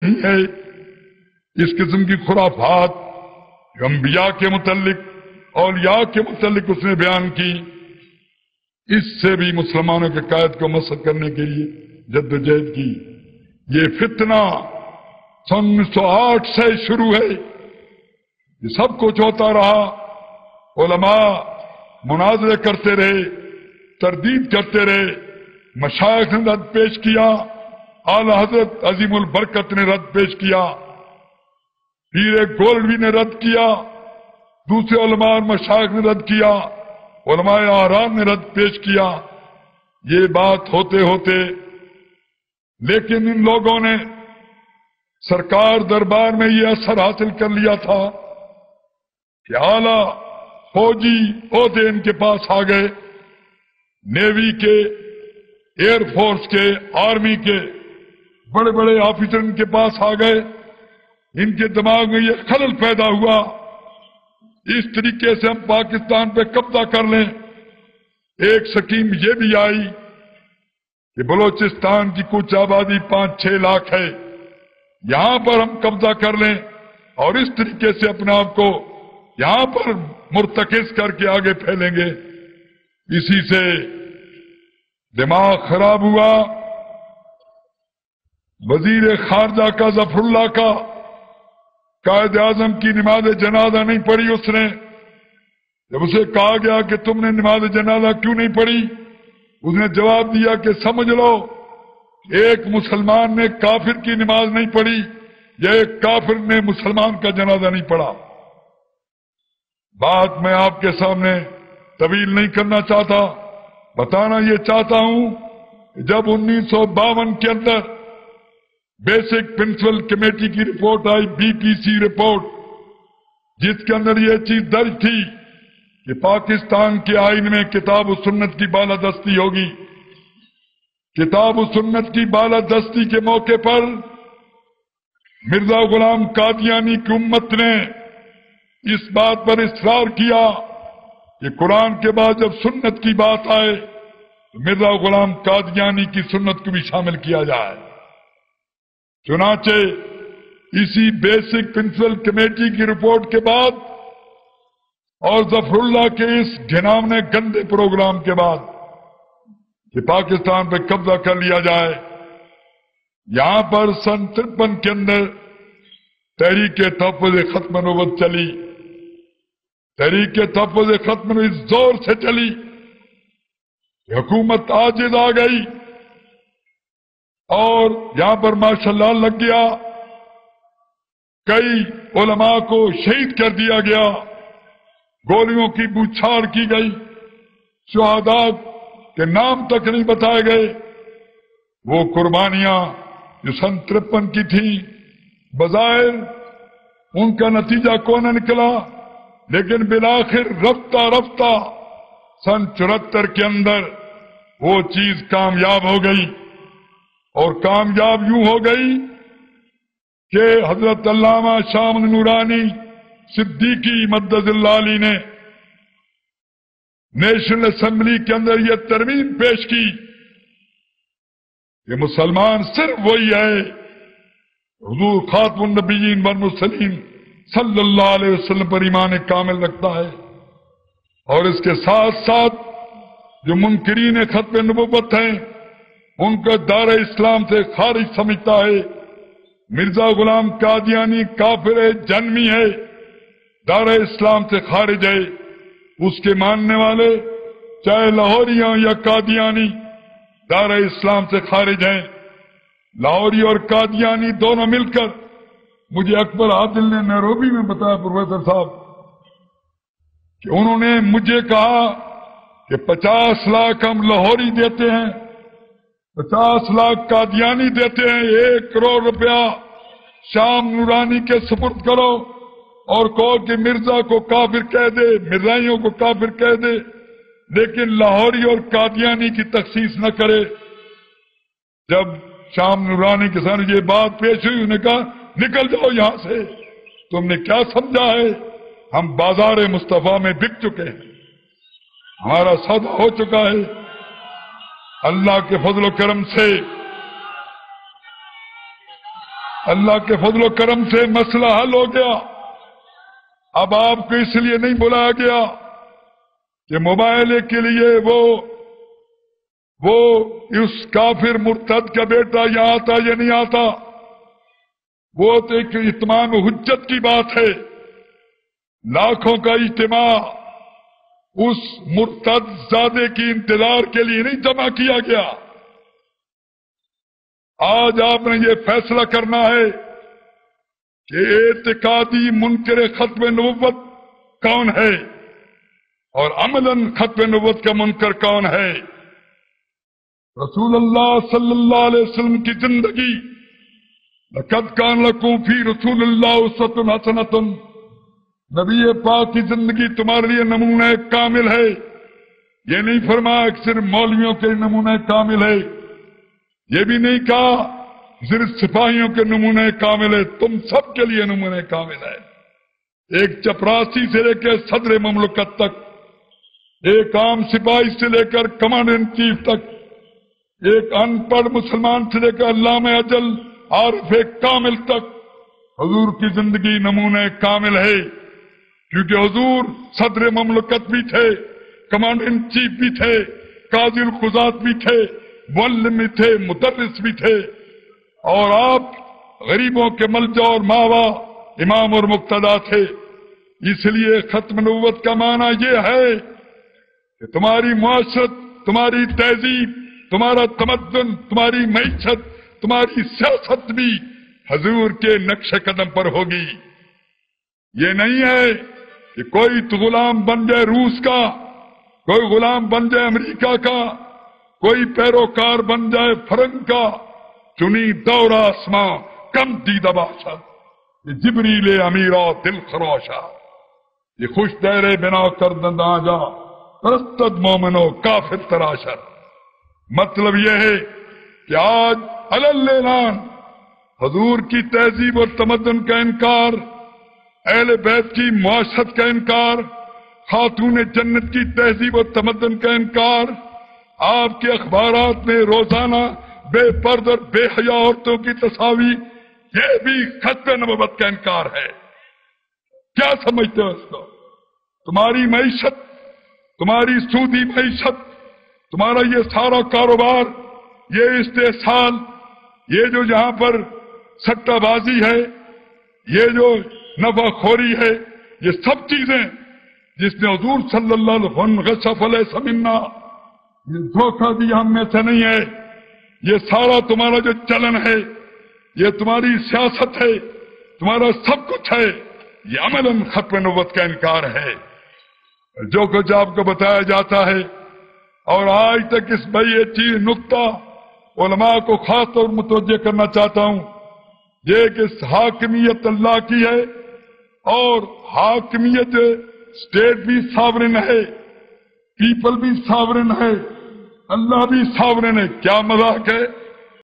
نہیں ہے۔ اس قسم کی خرافات جو انبیاء کے متعلق اولیاء کے متعلق اس نے بیان کی، اس سے بھی مسلمانوں کے قائد کو مسخ کرنے کے لیے جدوجہد کی۔ یہ فتنہ 1908 سے شروع ہے، یہ سب کچھ ہوتا رہا، علماء مناظرے کرتے رہے، تردید کرتے رہے، مشائخ نے رد پیش کیا، اعلی حضرت عظیم البرکت نے رد پیش کیا، پیر گولڈوی نے رد کیا، دوسرے علماء اور مشائخ نے رد کیا، علماء آرام نے رد پیش کیا۔ یہ بات ہوتے ہوتے لیکن ان لوگوں نے سرکار دربار میں یہ اثر حاصل کر لیا تھا کہ اعلی فوجی عہدے ان کے پاس آ گئے، نیوی کے، ایئر فورس کے، آرمی کے بڑے بڑے آفیسر ان کے پاس آ گئے۔ ان کے دماغ میں یہ خلل پیدا ہوا، اس طریقے سے ہم پاکستان پہ قبضہ کر لیں۔ ایک سکیم یہ بھی آئی کہ بلوچستان کی کچھ آبادی 5-6 لاکھ ہے، یہاں پر ہم قبضہ کر لیں اور اس طریقے سے اپنے آپ کو یہاں پر مرتکز کر کے آگے پھیلیں گے۔ اسی سے دماغ خراب ہوا۔ وزیر خارجہ کا ظفر اللہ کا قائد اعظم کی نماز جنازہ نہیں پڑھی اس نے۔ جب اسے کہا گیا کہ تم نے نماز جنازہ کیوں نہیں پڑھی، اس نے جواب دیا کہ سمجھ لو ایک مسلمان نے کافر کی نماز نہیں پڑھی یا ایک کافر نے مسلمان کا جنازہ نہیں پڑھا۔ بات میں آپ کے سامنے طویل نہیں کرنا چاہتا، بتانا یہ چاہتا ہوں کہ جب 1952 کے اندر بیسک پرنسپل کمیٹی کی رپورٹ آئی، بی پی سی رپورٹ، جس کے اندر یہ چیز درج تھی کہ پاکستان کے آئین میں کتاب و سنت کی بالادستی ہوگی، کتاب و سنت کی بالادستی کے موقع پر مرزا غلام قادیانی کی امت نے اس بات پر اصرار کیا کہ قرآن کے بعد جب سنت کی بات آئے تو مرزا غلام قادیانی کی سنت کو بھی شامل کیا جائے۔ چنانچہ اسی بیسک پرنسپل کمیٹی کی رپورٹ کے بعد اور ظفر اللہ کے اس گھناونے گندے پروگرام کے بعد کہ پاکستان پہ قبضہ کر لیا جائے، یہاں پر سن 53 کے اندر تحریک تحفظ ختم نبوت چلی۔ تحریک تحفظ ختم نبوت اس زور سے چلی، حکومت عاجز آ گئی اور یہاں پر ماشاءاللہ لگ گیا، کئی علماء کو شہید کر دیا گیا، گولیوں کی بوچھاڑ کی گئی، شہداء کے نام تک نہیں بتائے گئے۔ وہ قربانیاں جو سن 53 کی تھیں، بظاہر ان کا نتیجہ کون نکلا، لیکن بالآخر رفتہ رفتہ سن 74 کے اندر وہ چیز کامیاب ہو گئی، اور کامیاب یوں ہو گئی کہ حضرت علامہ شاہ نورانی صدیقی مدد اللہ علی نے نیشنل اسمبلی کے اندر یہ ترمیم پیش کی کہ مسلمان صرف وہی ہے حضور خاتم النبیین والمرسلین صلی اللہ علیہ وسلم پر ایمان کامل رکھتا ہے، اور اس کے ساتھ ساتھ جو منکرین ختم نبوت ہیں ان کو دار اسلام سے خارج سمجھتا ہے۔ مرزا غلام قادیانی کافر ہے، جنمی ہے، دار اسلام سے خارج ہے۔ اس کے ماننے والے چاہے لاہوری ہوں یا قادیانی دار اسلام سے خارج ہیں۔ لاہوری اور قادیانی دونوں مل کر، مجھے اکبر عادل نے نیروبی میں بتایا پروفیسر صاحب کہ انہوں نے مجھے کہا کہ 50 لاکھ ہم لاہوری دیتے ہیں، 50 لاکھ قادیانی دیتے ہیں، 1 کروڑ روپیہ شام نورانی کے سپرد کرو اور کہو کہ مرزا کو کافر کہہ دے، مرزائیوں کو کافر کہہ دے، لیکن لاہوری اور قادیانی کی تخصیص نہ کرے۔ جب شام نورانی کے سامنے یہ بات پیش ہوئی، انہوں نے کہا نکل جاؤ یہاں سے، تم نے کیا سمجھا ہے، ہم بازار مصطفیٰ میں بک چکے ہیں، ہمارا سودا ہو چکا ہے۔ اللہ کے فضل و کرم سے اللہ کے فضل و کرم سے مسئلہ حل ہو گیا. اب آپ کو اس لیے نہیں بلایا گیا کہ مباہلے کے لیے وہ اس کافر مرتد کا بیٹا یہاں آتا یا نہیں آتا. وہ تو ایک اتمام حجت کی بات ہے. لاکھوں کا اجتماع اس مرتد زادے کی انتظار کے لیے نہیں جمع کیا گیا. آج آپ نے یہ فیصلہ کرنا ہے کہ اعتقادی منکر ختم نبوت کون ہے اور عملاً ختم نبوت کا منکر کون ہے. رسول اللہ صلی اللہ علیہ وسلم کی زندگی لقد کان لکم فی رسول اللہ اسوۃ حسنۃ، نبی پاک کی زندگی تمہارے لیے نمونہ کامل ہے. یہ نہیں فرمایا کہ صرف مولویوں کے نمونہ کامل ہے، یہ بھی نہیں کہا صرف سپاہیوں کے نمونہ کامل ہے، تم سب کے لیے نمونہ کامل ہے. ایک چپراسی سے لے کے صدر مملکت تک، ایک عام سپاہی سے لے کر کمانڈر ان چیف تک، ایک ان پڑھ مسلمان سے لے کر علامہ اجل عارف کامل تک، حضور کی زندگی نمونہ کامل ہے. کیونکہ حضور صدر مملکت بھی تھے، کمانڈر ان چیف بھی تھے، قاضی القضات بھی تھے، معلم بھی تھے، مدرس بھی تھے، اور آپ غریبوں کے ملجا اور ماوا، امام اور مقتدا تھے. اس لیے ختم نبوت کا معنی یہ ہے کہ تمہاری معاشرت، تمہاری تہذیب، تمہارا تمدن، تمہاری معیشت، تمہاری سیاست بھی حضور کے نقش قدم پر ہوگی. یہ نہیں ہے کہ کوئی تو غلام بن جائے روس کا، کوئی غلام بن جائے امریکہ کا، کوئی پیروکار بن جائے فرنگ کا. چنی دور آسماں کم دیدہ بادشاہ، یہ جبریل امیرا دل خراشا، یہ خوش دہرے بنا کر دنداں جا پرستد مومنو کافر تراشا. مطلب یہ ہے کہ آج اعلان حضور کی تہذیب اور تمدن کا انکار، اہل بیت کی معاشرت کا انکار، خاتون جنت کی تہذیب اور تمدن کا انکار. آپ کے اخبارات میں روزانہ بے پرد اور بے حیا عورتوں کی تصاویر، یہ بھی ختم نبوت کا انکار ہے. کیا سمجھتے ہو اس کو؟ تمہاری معیشت، تمہاری سودی معیشت، تمہارا یہ سارا کاروبار، یہ استحصال، یہ جو یہاں پر سٹہ بازی ہے، یہ جو نفع خوری ہے، یہ سب چیزیں جس نے حضور صلی اللہ علیہ وسلم غصف علیہ سمنا، یہ دھوکہ دیا ہم میں سے نہیں ہے. یہ سارا تمہارا جو چلن ہے، یہ تمہاری سیاست ہے، تمہارا سب کچھ ہے، یہ عملاً ختم نبوت کا انکار ہے. جو کچھ آپ کو بتایا جاتا ہے، اور آج تک اس میں یہ چیز نقطہ علماء کو خاص طور متوجہ کرنا چاہتا ہوں، یہ کہ حاکمیت اللہ کی ہے، اور حاکمیت اسٹیٹ بھی ساورن ہے، پیپل بھی ساورن ہے، اللہ بھی ساورن ہے. کیا مذاق ہے